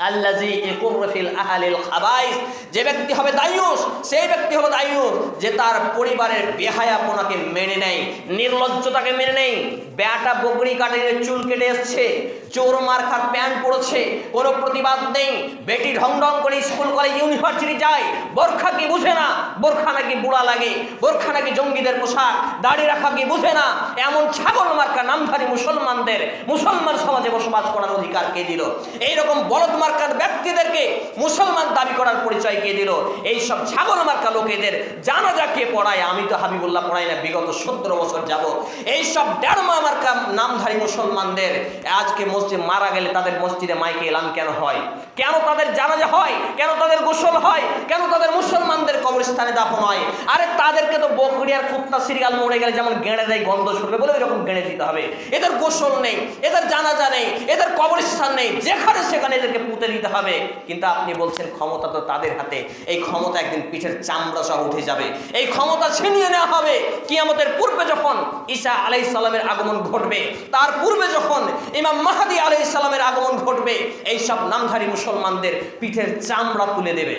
আল্লাযী ইয়াকুরু ফিল আহলিল খাবাইস, যে ব্যক্তি হবে দায়ুস, সেই ব্যক্তি হবে দায়ুস যে তার পরিবারের বেহায়াপনাকে মেনে নেয়, নির্লজ্জতাকে মেনে নেয়। বেটা বকরি কাটিয়ে চুল কেটে এসছে, চোর মার্কার প্যান্ট পরেছে, কোনো প্রতিবাদ নেই। বেটি ঢং ঢং করে স্কুল কলেজ ইউনিভার্সিটি যায়, বোরখা কি বুঝে না, বোরখা নাকি বুড়া লাগে, বোরখা নাকি জঙ্গিদের পোশাক, দাড়ি রাখা কি বুঝে না। এমন ছাগল মার্কা নামধারী মুসলমানদের মুসলমান সমাজে বসবাস করার অধিকার কে দিল? এইরকম বলদ মার্কার ব্যক্তিদেরকে মুসলমান দাবি করার পরিচয় কে দিল? এইসব ছাগল মার্কা লোকেদের জানাজা কে পড়ায়? আমি তো হাবিবুল্লাহ পড়াই না বিগত 17 বছর যাব। এইসব ডেরমা মার্কা নামধারী মুসলমানদের আজকে মসজিদ মারা গেলে তাদের মসজিদে মাইকে এলান কেন হয়? কেন তাদের জানাজা হয়? কেন তাদের গোসল হয়? কেন তাদের মুসলমানদের কবরস্থানে দাফন হয়? আরে তাদেরকে তো বকরি আর কুত্তা সিরিয়াল মরে গেলে যেমন গেঁড়ে দেয়, গন্ধ ছুটবে বলে এরকম গেঁড়ে দিতে হবে। এদের গোসল নেই, এদের জানাজা নেই, এদের কবরস্থান নেই, যেখানে সেখানে এদেরকে পুঁতে দিতে হবে। কিন্তু আপনি বলছেন ক্ষমতা তো তাদের হাতে, এই ক্ষমতা একদিন পিঠের চামড়া সহ উঠে যাবে, এই ক্ষমতা ছিনিয়ে নেওয়া হবে। কিয়ামতের পূর্বে যখন ঈসা আলাইহিস সালামের আগমন ঘটবে, তার পূর্বে যখন ইমাম মাহদী আলাইহিস সালামের আগমন ঘটবে, এইসব নামধারী মুসলমানদের পিঠের চামড়া তুলে দেবে।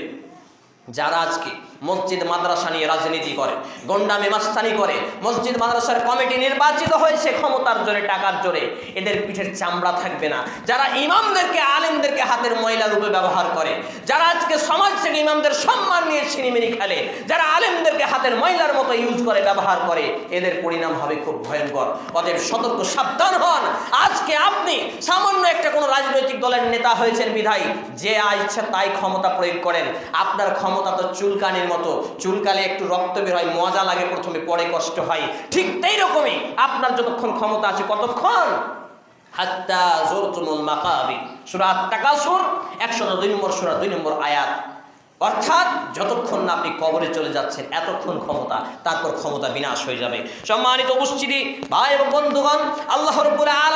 যারা আজকে মসজিদ মাদ্রাসা নিয়ে রাজনীতি করে, গন্ডামি মাস্তানি করে, মসজিদ মাদ্রাসার কমিটি নির্বাচিত হয়েছে ক্ষমতার জোরে, টাকার জোরে, এদের পিঠের চামড়া থাকবে না। যারা ইমামদেরকে আলেমদেরকে হাতের ময়লা রূপে ব্যবহার করে, যারা আজকে সমাজ থেকে ইমামদের সম্মান নিয়ে ছিনিমিনি খেলে, যারা আলেমদেরকে হাতের ময়লার মতো ইউজ করে, ব্যবহার করে, এদের পরিণাম হবে খুব ভয়ঙ্কর। অতএব সতর্ক সাবধান হন। আজকে আপনি সামান্য একটা কোনো রাজনৈতিক দলের নেতা হয়েছেন বিধায় যে ইচ্ছা তাই ক্ষমতা প্রয়োগ করেন। আপনার ক্ষমতা তো চুলকানির মতো, চুলকালে একটু রক্ত বের হয়, মজা লাগে প্রথমে, পরে কষ্ট হয়। ঠিক সেই রকমই আপনার যতক্ষণ ক্ষমতা আছে, কতক্ষণ? হাত্তা যুরতুমুল মাকাবির, সূরা আত-তাকাসুর 102 নম্বর সূরা 2 নম্বর আয়াত। অর্থাৎ যতক্ষণ না আপনি কবরে চলে যাচ্ছেন এতক্ষণ ক্ষমতা, তারপর ক্ষমতা বিনাশ হয়ে যাবে। সম্মানিত উপস্থিতি ভাই এবং বন্ধুগণ, আল্লাহ রাব্বুল আলামিন